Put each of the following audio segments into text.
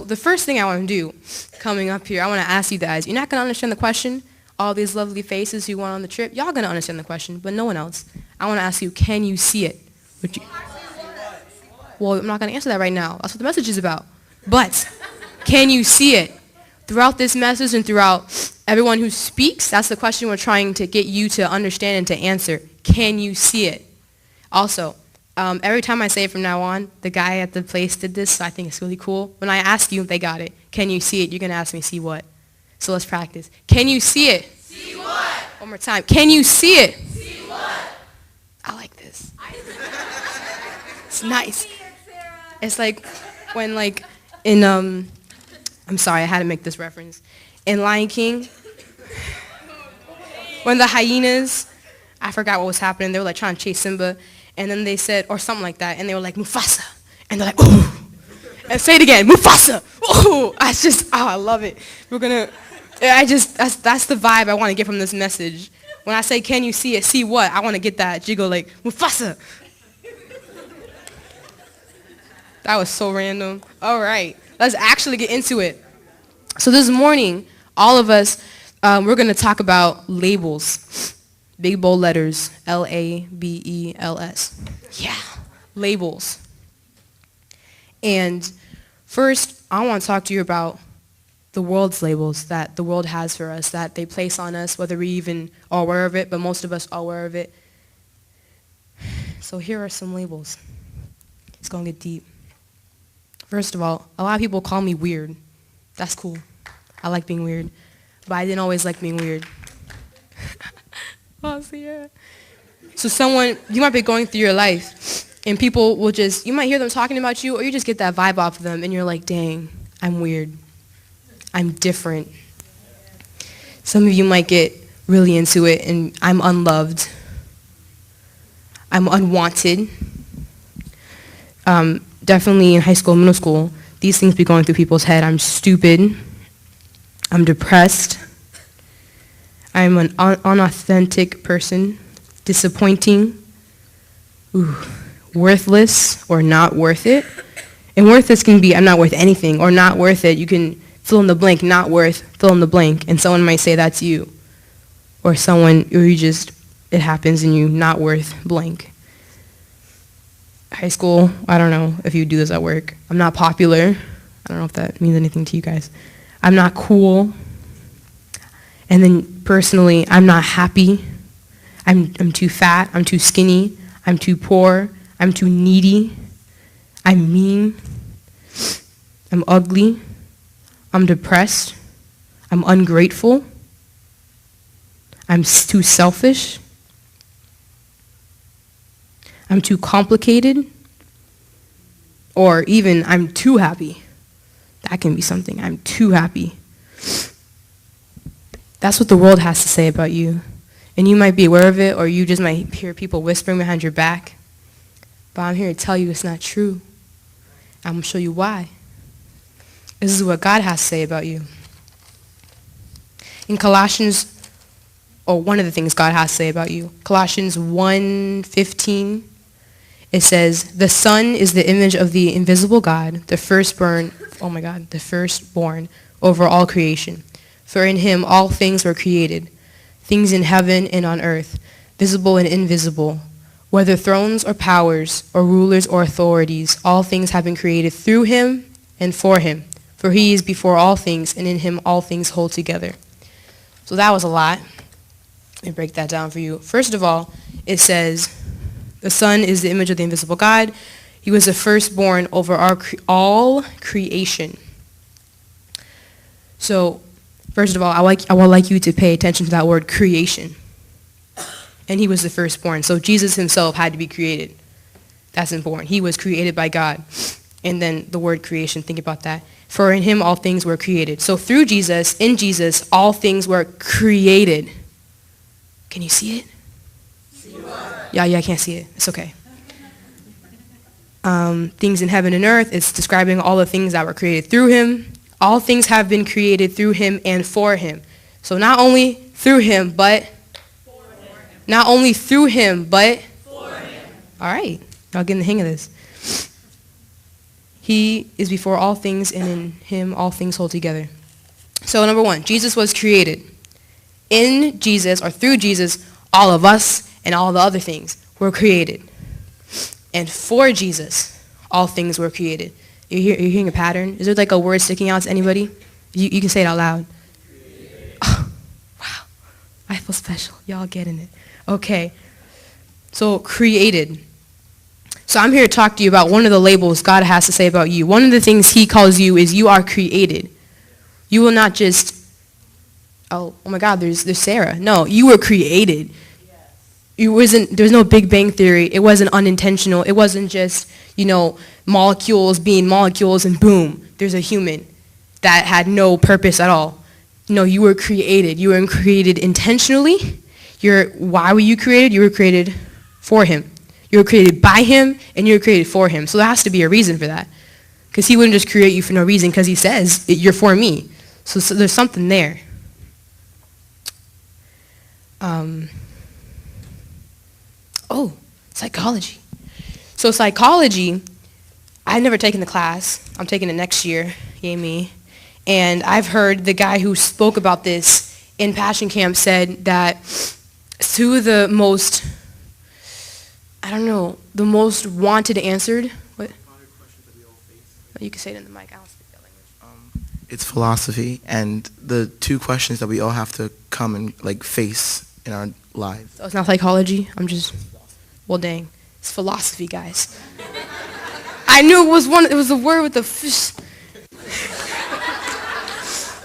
The first thing I want to do coming up here, I want to ask you guys, you're not going to understand the question. All these lovely faces who went on the trip, y'all going to understand the question, but no one else. I want to ask you, can you see it? Well, I'm not going to answer that right now. That's what the message is about. But can you see it? Throughout this message and throughout everyone who speaks, that's the question we're trying to get you to understand and to answer. Can you see it? Also, every time I say it from now on, the guy at the place did this, so I think it's really cool. When I ask you, they got it. Can you see it? You're going to ask me, see what? So let's practice. Can you see it? See what? One more time. Can you see it? See what? I like this. It's nice. It's like when in, I'm sorry, I had to make this reference. In Lion King, when the hyenas, I forgot what was happening. They were trying to chase Simba. And then they said, or something like that. And they were like, Mufasa. And they're like, ooh. And say it again, Mufasa. Ooh. I love it. That's the vibe I want to get from this message. When I say, can you see it? See what? I want to get that jiggle like, Mufasa. That was so random. All right. Let's actually get into it. So this morning, all of us, we're going to talk about labels. Big bold letters, L-A-B-E-L-S. Yeah, labels. And first, I want to talk to you about the world's labels that the world has for us, that they place on us, whether we even are aware of it, but most of us are aware of it. So here are some labels. It's going to get deep. First of all, a lot of people call me weird. That's cool. I like being weird. But I didn't always like being weird. Oh, so yeah. So you might be going through your life, and people will you might hear them talking about you, or you just get that vibe off of them, and you're like, dang, I'm weird. I'm different. Some of you might get really into it, and I'm unloved. I'm unwanted. Definitely in high school, middle school, these things be going through people's head. I'm stupid. I'm depressed. I'm an unauthentic person. Disappointing. Ooh. Worthless or not worth it. And worthless can be I'm not worth anything, or not worth it. You can fill in the blank, not worth, fill in the blank. And someone might say that's you. Or it happens and you not worth blank. High school, I don't know if you do this at work. I'm not popular. I don't know if that means anything to you guys. I'm not cool. And then personally, I'm not happy. I'm too fat. I'm too skinny. I'm too poor. I'm too needy. I'm mean. I'm ugly. I'm depressed. I'm ungrateful. I'm too selfish. I'm too complicated, or even I'm too happy. That can be something. I'm too happy. That's what the world has to say about you. And you might be aware of it, or you just might hear people whispering behind your back. But I'm here to tell you it's not true. I'm going to show you why. This is what God has to say about you. In Colossians, or one of the things God has to say about you, Colossians 1:15, it says, the Son is the image of the invisible God, the firstborn over all creation. For in him all things were created, things in heaven and on earth, visible and invisible, whether thrones or powers or rulers or authorities, all things have been created through him and for him. For he is before all things, and in him all things hold together. So that was a lot. Let me break that down for you. First of all, it says, the Son is the image of the invisible God. He was the firstborn over all creation. So, first of all, I would like you to pay attention to that word, creation. And he was the firstborn. So Jesus himself had to be created. That's important. He was created by God. And then the word creation, think about that. For in him all things were created. So through Jesus, in Jesus, all things were created. Can you see it? Yeah, I can't see it. It's okay. Things in heaven and earth, it's describing all the things that were created through him. All things have been created through him and for him. So not only through him, but for him. Not only through him, but for him. All right. Y'all getting the hang of this. He is before all things, and in him all things hold together. So number one, Jesus was created. In Jesus, or through Jesus, all of us and all the other things were created. And for Jesus, all things were created. You're hearing a pattern? Is there like a word sticking out to anybody? You can say it out loud. Oh, wow. I feel special. Y'all getting it. Okay. So created. So I'm here to talk to you about one of the labels God has to say about you. One of the things he calls you is you are created. You will not just, oh my God, there's Sarah. No, you were created. There's no Big Bang Theory. It wasn't unintentional. It wasn't just, molecules being molecules and boom, there's a human that had no purpose at all. No, you were created. You were created intentionally. Why were you created? You were created for him. You were created by him, and you were created for him. So there has to be a reason for that. Because he wouldn't just create you for no reason, because he says, you're for me. So there's something there. Psychology. So psychology, I've never taken the class. I'm taking it next year. Yay me. And I've heard the guy who spoke about this in Passion Camp said that two of the most, the most wanted answered. What? You can say it in the mic. I don't speak that language. It's philosophy, and the two questions that we all have to come and face in our lives. So it's not psychology? Well, dang. It's philosophy, guys. I knew it was the word with the fish.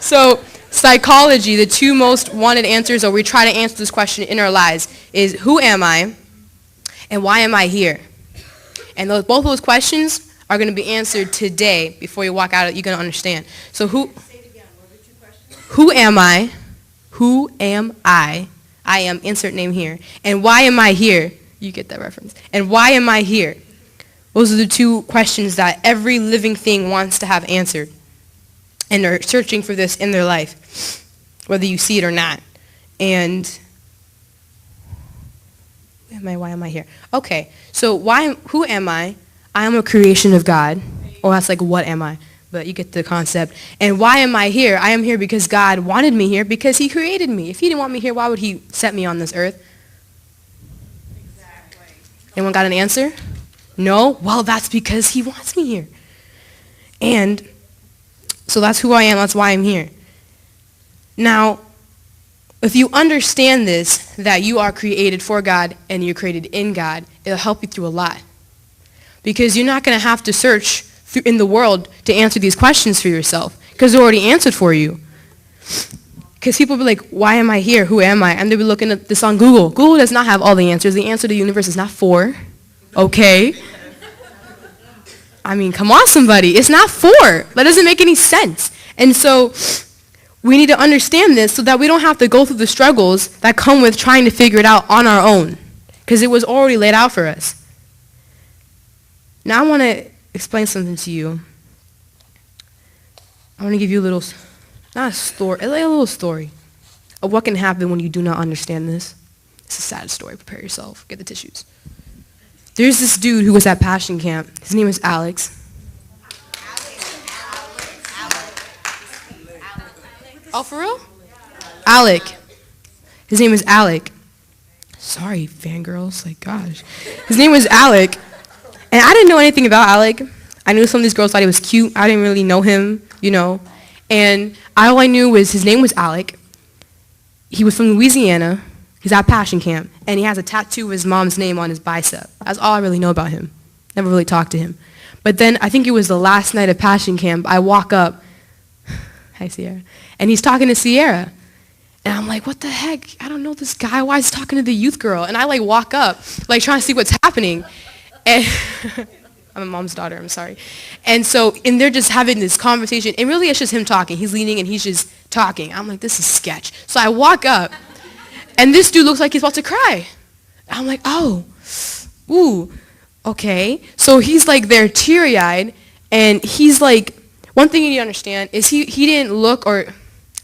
So psychology, the two most wanted answers, or we try to answer this question in our lives, is who am I and why am I here? And both of those questions are going to be answered today. Before you walk out, you're going to understand. So who am I? Who am I? I am, insert name here. And why am I here? You get that reference. And why am I here? Those are the two questions that every living thing wants to have answered. And they're searching for this in their life, whether you see it or not. And why am I here? Okay, so who am I? I am a creation of God. Oh, that's like, what am I? But you get the concept. And why am I here? I am here because God wanted me here, because he created me. If he didn't want me here, why would he set me on this earth? Exactly. Anyone got an answer? No? Well, that's because he wants me here. And so that's who I am. That's why I'm here. Now, if you understand this, that you are created for God and you're created in God, it'll help you through a lot. Because you're not going to have to search in the world to answer these questions for yourself, because they're already answered for you. Because people will be like, why am I here? Who am I? And they'll be looking at this on Google. Google does not have all the answers. The answer to the universe is not 4. Okay? Come on, somebody. It's not 4. That doesn't make any sense. And so we need to understand this so that we don't have to go through the struggles that come with trying to figure it out on our own, because it was already laid out for us. Now I want to explain something to you. I want to give you a little story of what can happen when you do not understand this. It's a sad story. Prepare yourself. Get the tissues. There's this dude who was at Passion Camp. His name is Alex. Oh, for real? Alec. His name is Alec. Sorry, fangirls. Gosh. His name was Alec. And I didn't know anything about Alec. I knew some of these girls thought he was cute. I didn't really know him, And all I knew was his name was Alec. He was from Louisiana. He's at Passion Camp. And he has a tattoo of his mom's name on his bicep. That's all I really know about him. Never really talked to him. But then I think it was the last night of Passion Camp. I walk up. Hi, Sierra. And he's talking to Sierra. And I'm like, what the heck? I don't know this guy. Why is he talking to the youth girl? And I walk up, trying to see what's happening. And I'm a mom's daughter, I'm sorry. And they're just having this conversation. And really, it's just him talking. He's leaning and he's just talking. I'm like, this is sketch. So I walk up, and this dude looks like he's about to cry. I'm like, oh, ooh, okay. So he's there teary-eyed, and he's one thing you need to understand is he didn't look, or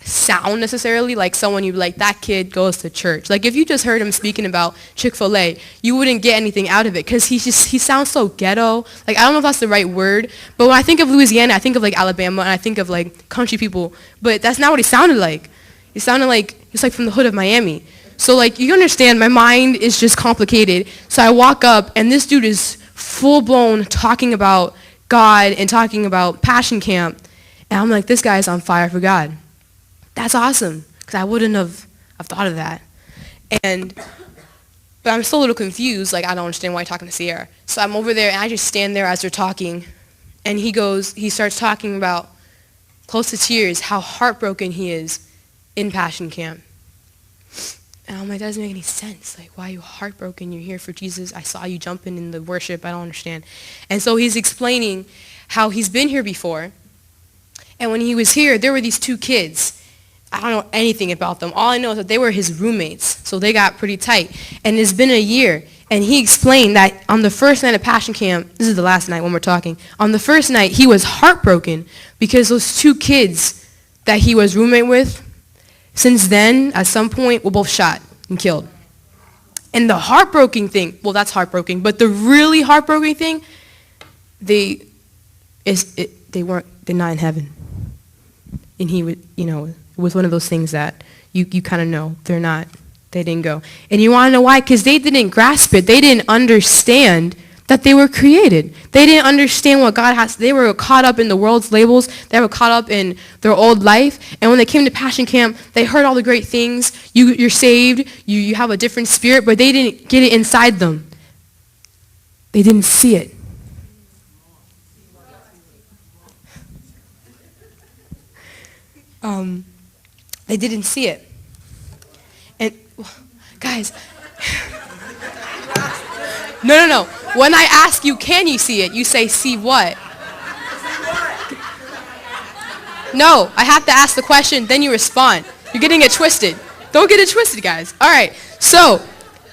sound necessarily like someone you'd be like, that kid goes to church. Like if you just heard him speaking about Chick-fil-A, you wouldn't get anything out of it because he sounds so ghetto. Like I don't know if that's the right word, but when I think of Louisiana, I think of like Alabama and I think of like country people, but that's not what he sounded like. He sounded like he's like from the hood of Miami. So like you understand, my mind is just complicated. So I walk up and this dude is full blown talking about God and talking about Passion Camp. And I'm like, this guy is on fire for God. That's awesome, because I wouldn't have thought of that. But I'm still a little confused, like I don't understand why you're talking to Sierra. So I'm over there and I just stand there as they're talking. And he starts talking about, close to tears, how heartbroken he is in Passion Camp. And I'm like, that doesn't make any sense. Like, why are you heartbroken? You're here for Jesus. I saw you jumping in the worship. I don't understand. And so he's explaining how he's been here before. And when he was here, there were these two kids. I don't know anything about them. All I know is that they were his roommates. So they got pretty tight. And it's been a year. And he explained that on the first night of Passion Camp, this is the last night when we're talking, on the first night, he was heartbroken because those two kids that he was roommate with, since then, at some point, were both shot and killed. And the heartbroken thing, well, that's heartbroken, but the really heartbroken thing, they're not in heaven. And he would, it was one of those things that you kind of know they didn't go. And you want to know why? Because they didn't grasp it. They didn't understand that they were created. They didn't understand what God has. They were caught up in the world's labels. They were caught up in their old life. And when they came to Passion Camp, they heard all the great things. You're saved. You have a different spirit, but they didn't get it inside them. They didn't see it. They didn't see it. And guys, no. When I ask you, can you see it? You say, see what? No, I have to ask the question, then you respond. You're getting it twisted. Don't get it twisted, guys. All right, so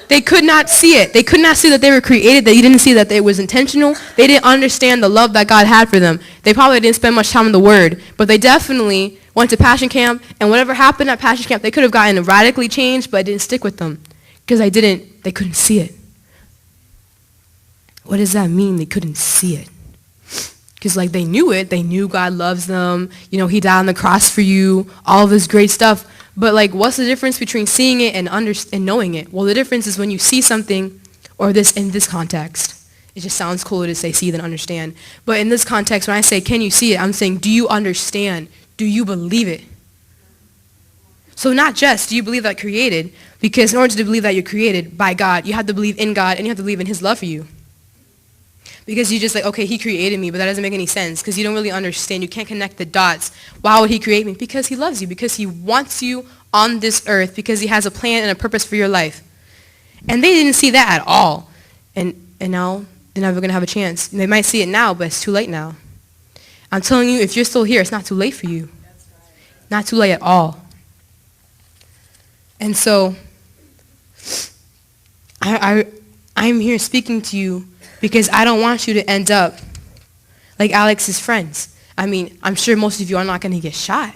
they could not see it. They could not see that they were created. They didn't see that it was intentional. They didn't understand the love that God had for them. They probably didn't spend much time in the Word, but they definitely went to Passion Camp, and whatever happened at Passion Camp, they could have gotten radically changed, but it didn't stick with them because they couldn't see it. What does that mean, they couldn't see it? Because they knew it. They knew God loves them. He died on the cross for you, all of this great stuff. But what's the difference between seeing it and knowing it? Well, the difference is when you see something, or in this context, it just sounds cooler to say see than understand. But in this context, when I say, can you see it, I'm saying, do you understand? Do you believe it? So not just do you believe that created, because in order to believe that you're created by God, you have to believe in God and you have to believe in his love for you. Because you just okay, he created me, but that doesn't make any sense because you don't really understand. You can't connect the dots. Why would he create me? Because he loves you, because he wants you on this earth, because he has a plan and a purpose for your life. And they didn't see that at all. And now they're never going to have a chance. They might see it now, but it's too late now. I'm telling you, if you're still here, it's not too late for you. That's right. Not too late at all. And so, I'm here speaking to you because I don't want you to end up like Alex's friends. I mean, I'm sure most of you are not going to get shot,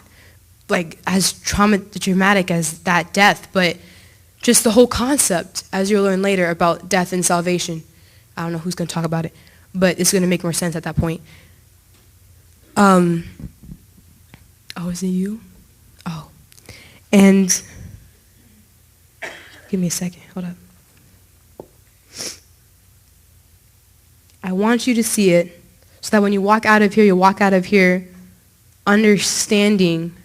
as dramatic as that death, but just the whole concept, as you'll learn later, about death and salvation. I don't know who's going to talk about it, but it's going to make more sense at that point. Oh, is it you? Oh. And give me a second. Hold up. I want you to see it so that when you walk out of here, you walk out of here understanding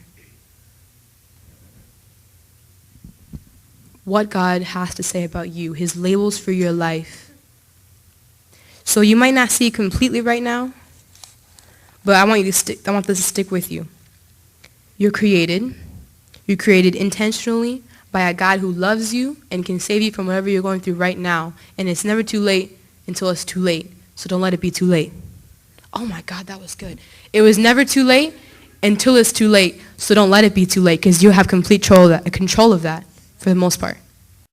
what God has to say about you, his labels for your life. So you might not see it completely right now, but I want this to stick with you. You're created. You're created intentionally by a God who loves you and can save you from whatever you're going through right now. And it's never too late until it's too late. So don't let it be too late. Oh my God, that was good. It was never too late until it's too late. So don't let it be too late, because you have complete control of that for the most part.